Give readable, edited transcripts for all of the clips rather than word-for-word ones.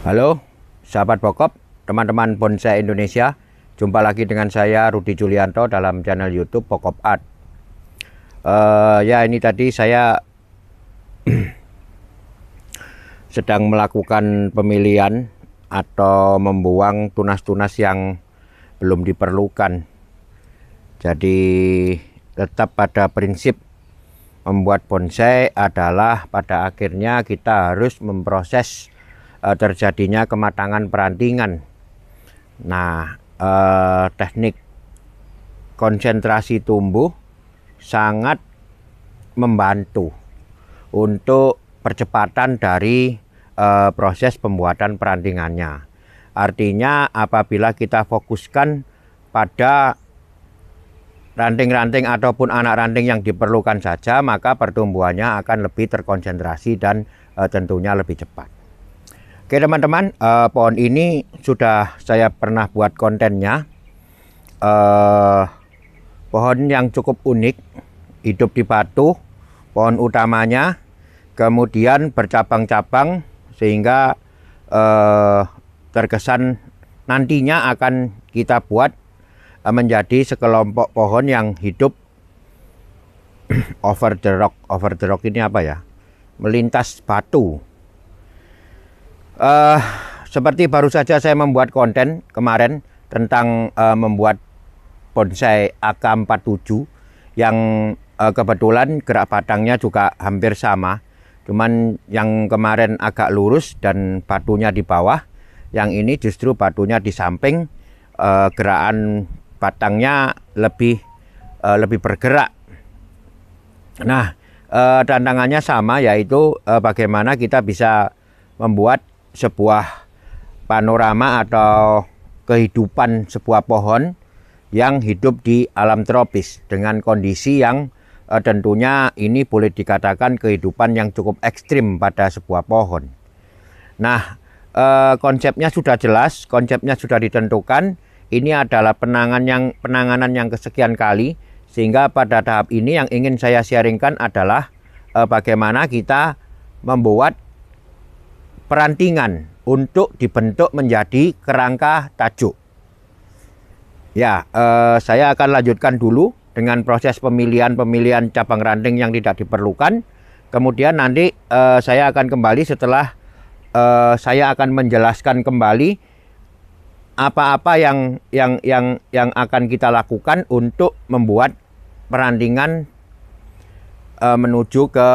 Halo, sahabat pokok, teman-teman bonsai Indonesia. Jumpa lagi dengan saya Rudi Julianto dalam channel YouTube Pokop Art. Ya, ini tadi saya sedang melakukan pemilihan atau membuang tunas-tunas yang belum diperlukan. Jadi tetap pada prinsip membuat bonsai adalah pada akhirnya kita harus memproses terjadinya kematangan perantingan. Nah, teknik konsentrasi tumbuh sangat membantu untuk percepatan dari proses pembuatan perantingannya. Artinya apabila kita fokuskan pada ranting-ranting ataupun anak ranting yang diperlukan saja, maka pertumbuhannya akan lebih terkonsentrasi dan tentunya lebih cepat. Oke teman-teman, pohon ini sudah saya pernah buat kontennya. Pohon yang cukup unik, hidup di batu, pohon utamanya, kemudian bercabang-cabang sehingga terkesan nantinya akan kita buat menjadi sekelompok pohon yang hidup over the rock. Over the rock ini apa ya? Melintas batu. Seperti baru saja saya membuat konten kemarin tentang membuat bonsai AK47 yang kebetulan gerak batangnya juga hampir sama, cuman yang kemarin agak lurus dan batunya di bawah, yang ini justru batunya di samping, gerakan batangnya lebih bergerak. Nah, tantangannya sama, yaitu bagaimana kita bisa membuat sebuah panorama atau kehidupan sebuah pohon yang hidup di alam tropis dengan kondisi yang tentunya ini boleh dikatakan kehidupan yang cukup ekstrim pada sebuah pohon. Nah, konsepnya sudah jelas, konsepnya sudah ditentukan. Ini adalah penanganan yang kesekian kali, sehingga pada tahap ini yang ingin saya sharingkan adalah bagaimana kita membuat perantingan untuk dibentuk menjadi kerangka tajuk. Ya, saya akan lanjutkan dulu dengan proses pemilihan cabang ranting yang tidak diperlukan. Kemudian nanti saya akan kembali setelah saya akan menjelaskan kembali apa-apa yang akan kita lakukan untuk membuat perantingan menuju ke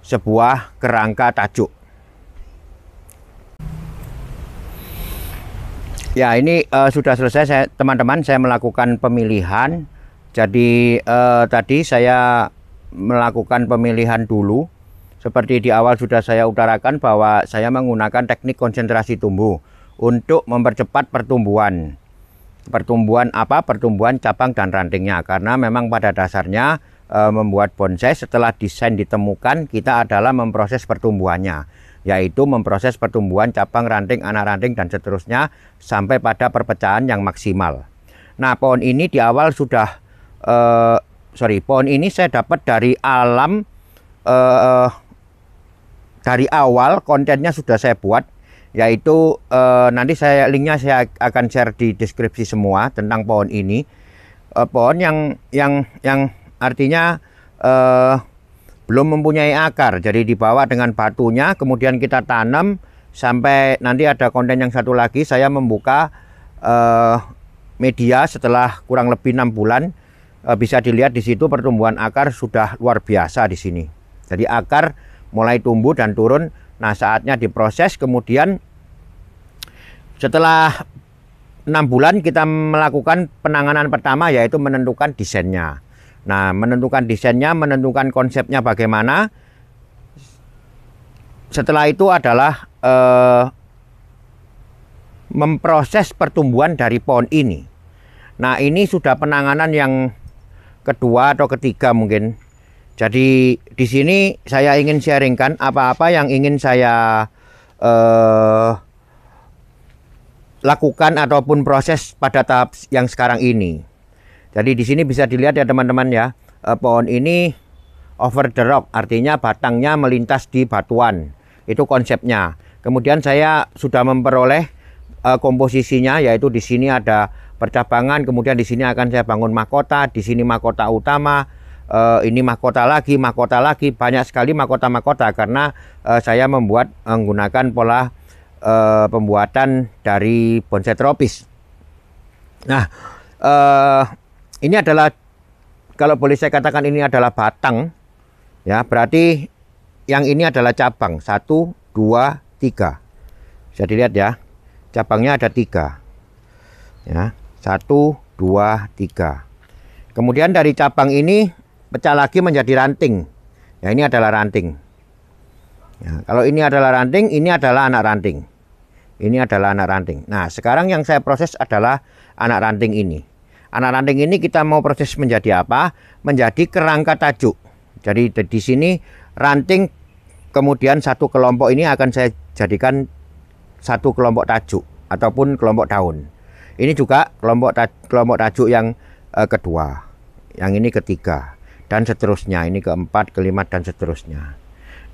sebuah kerangka tajuk. Ya, ini sudah selesai teman-teman, saya melakukan pemilihan. Jadi tadi saya melakukan pemilihan dulu. Seperti di awal sudah saya utarakan bahwa saya menggunakan teknik konsentrasi tumbuh untuk mempercepat pertumbuhan. Pertumbuhan apa? Pertumbuhan cabang dan rantingnya. Karena memang pada dasarnya membuat bonsai setelah desain ditemukan, kita adalah memproses pertumbuhannya, yaitu memproses pertumbuhan cabang, ranting, anak ranting, dan seterusnya sampai pada perpecahan yang maksimal. Nah, pohon ini di awal sudah, pohon ini saya dapat dari alam, dari awal kontennya sudah saya buat, yaitu nanti linknya saya akan share di deskripsi semua tentang pohon ini. Pohon yang artinya belum mempunyai akar, jadi dibawa dengan batunya, kemudian kita tanam sampai nanti ada konten yang satu lagi, saya membuka media setelah kurang lebih 6 bulan. Bisa dilihat di situ pertumbuhan akar sudah luar biasa di sini. Jadi akar mulai tumbuh dan turun. Nah, saatnya diproses. Kemudian setelah 6 bulan kita melakukan penanganan pertama, yaitu menentukan desainnya. Nah, menentukan desainnya, menentukan konsepnya bagaimana. Setelah itu adalah memproses pertumbuhan dari pohon ini. Nah, ini sudah penanganan yang kedua atau ketiga mungkin. Jadi di sini saya ingin sharingkan apa-apa yang ingin saya lakukan ataupun proses pada tahap yang sekarang ini. Jadi di sini bisa dilihat ya teman-teman ya, pohon ini over the rock, artinya batangnya melintas di batuan. Itu konsepnya. Kemudian saya sudah memperoleh komposisinya, yaitu di sini ada percabangan, kemudian di sini akan saya bangun mahkota, di sini mahkota utama, ini mahkota lagi, banyak sekali mahkota-mahkota karena saya menggunakan pola pembuatan dari bonsai tropis. Nah, ini adalah, kalau boleh saya katakan, ini adalah batang, ya, berarti yang ini adalah cabang 1, 2, 3. Bisa dilihat ya, cabangnya ada 3, ya, 1, 2, 3. Kemudian dari cabang ini pecah lagi menjadi ranting. Ya, ini adalah ranting. Ya, kalau ini adalah ranting, ini adalah anak ranting. Ini adalah anak ranting. Nah, sekarang yang saya proses adalah anak ranting ini. Anak ranting ini kita mau proses menjadi apa? Menjadi kerangka tajuk. Jadi di sini ranting, kemudian satu kelompok ini akan saya jadikan satu kelompok tajuk ataupun kelompok daun. Ini juga kelompok tajuk yang kedua, yang ini ketiga, dan seterusnya. Ini keempat, kelima, dan seterusnya.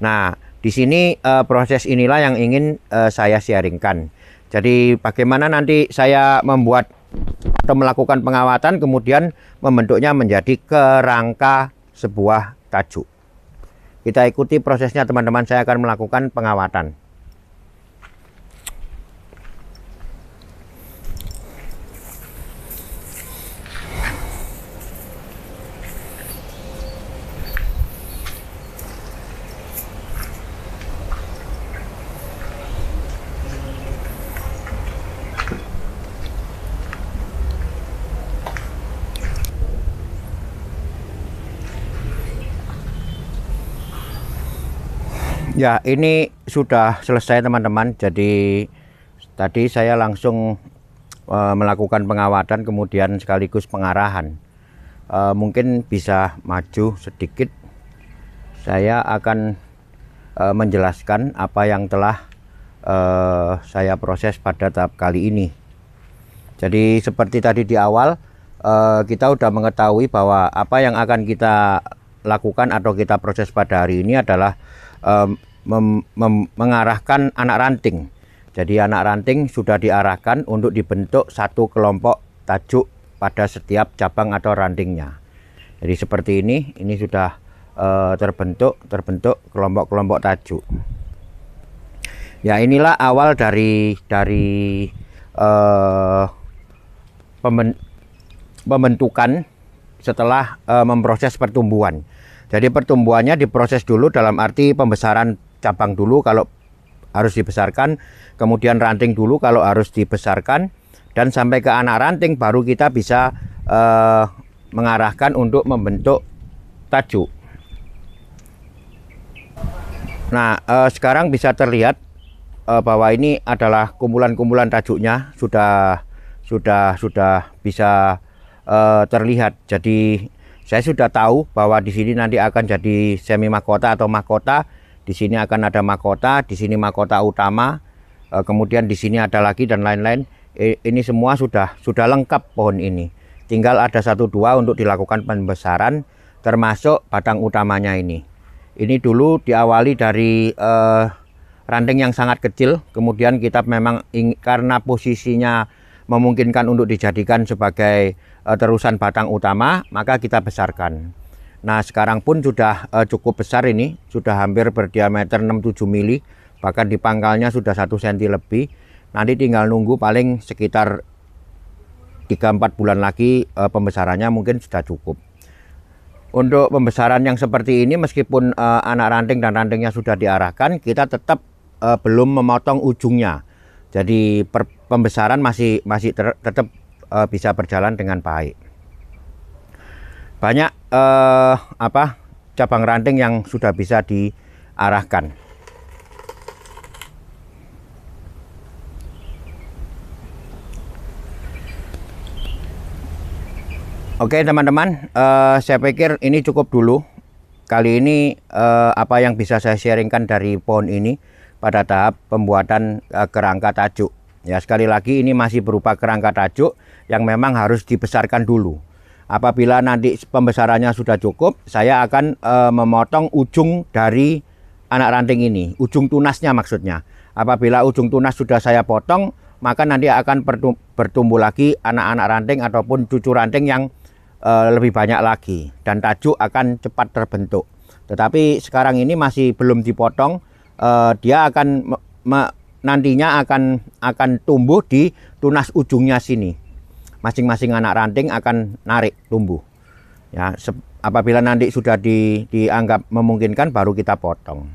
Nah, di sini proses inilah yang ingin saya sharingkan. Jadi bagaimana nanti saya membuat atau melakukan pengawatan, kemudian membentuknya menjadi kerangka sebuah tajuk. Kita ikuti prosesnya teman-teman, saya akan melakukan pengawatan. Ya, ini sudah selesai teman-teman. Jadi tadi saya langsung melakukan pengawatan kemudian sekaligus pengarahan. Mungkin bisa maju sedikit. Saya akan menjelaskan apa yang telah saya proses pada tahap kali ini. Jadi seperti tadi di awal kita sudah mengetahui bahwa apa yang akan kita lakukan atau kita proses pada hari ini adalah mengarahkan anak ranting. Jadi anak ranting sudah diarahkan untuk dibentuk satu kelompok tajuk pada setiap cabang atau rantingnya. Jadi seperti ini sudah terbentuk kelompok-kelompok tajuk. Ya, inilah awal dari pembentukan setelah memproses pertumbuhan. Jadi pertumbuhannya diproses dulu dalam arti pembesaran cabang dulu kalau harus dibesarkan, kemudian ranting dulu kalau harus dibesarkan, dan sampai ke anak ranting baru kita bisa mengarahkan untuk membentuk tajuk. Nah, sekarang bisa terlihat bahwa ini adalah kumpulan-kumpulan tajuknya sudah bisa terlihat. Jadi saya sudah tahu bahwa di sini nanti akan jadi semi mahkota atau mahkota. Di sini akan ada mahkota, di sini mahkota utama, kemudian di sini ada lagi dan lain-lain. Ini semua sudah lengkap pohon ini. Tinggal ada 1-2 untuk dilakukan pembesaran, termasuk batang utamanya ini. Ini dulu diawali dari ranting yang sangat kecil, kemudian kita memang karena posisinya memungkinkan untuk dijadikan sebagai terusan batang utama, maka kita besarkan. Nah, sekarang pun sudah cukup besar ini, sudah hampir berdiameter 6-7 mili, bahkan di pangkalnya sudah 1 cm lebih. Nanti tinggal nunggu paling sekitar 3-4 bulan lagi pembesarannya mungkin sudah cukup. Untuk pembesaran yang seperti ini, meskipun anak ranting dan rantingnya sudah diarahkan, kita tetap belum memotong ujungnya. Jadi pembesaran masih tetap bisa berjalan dengan baik. Banyak cabang ranting yang sudah bisa diarahkan. Oke teman-teman, saya pikir ini cukup dulu. Kali ini apa yang bisa saya sharingkan dari pohon ini pada tahap pembuatan kerangka tajuk. Ya, sekali lagi ini masih berupa kerangka tajuk yang memang harus dibesarkan dulu. Apabila nanti pembesarannya sudah cukup, saya akan memotong ujung dari anak ranting ini, ujung tunasnya maksudnya. Apabila ujung tunas sudah saya potong, maka nanti akan bertumbuh lagi anak-anak ranting ataupun cucu ranting yang lebih banyak lagi, dan tajuk akan cepat terbentuk. Tetapi sekarang ini masih belum dipotong, dia akan nantinya akan tumbuh di tunas ujungnya sini. Masing-masing anak ranting akan narik tumbuh. Ya, apabila nanti sudah dianggap memungkinkan, baru kita potong.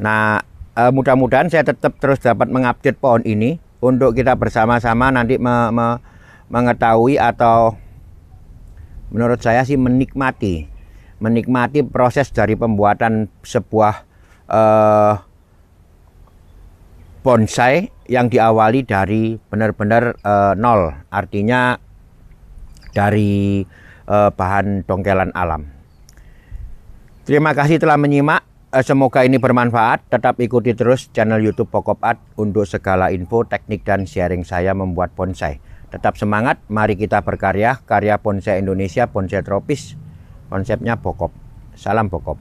Nah, mudah-mudahan saya tetap terus dapat mengupdate pohon ini untuk kita bersama-sama nanti mengetahui, atau menurut saya sih menikmati proses dari pembuatan sebuah bonsai yang diawali dari benar-benar nol, artinya dari bahan dongkelan alam. Terima kasih telah menyimak. Semoga ini bermanfaat. Tetap ikuti terus channel YouTube Pokop Art untuk segala info, teknik, dan sharing saya membuat bonsai. Tetap semangat, mari kita berkarya, karya bonsai Indonesia, bonsai tropis. Konsepnya Pokop. Salam Pokop.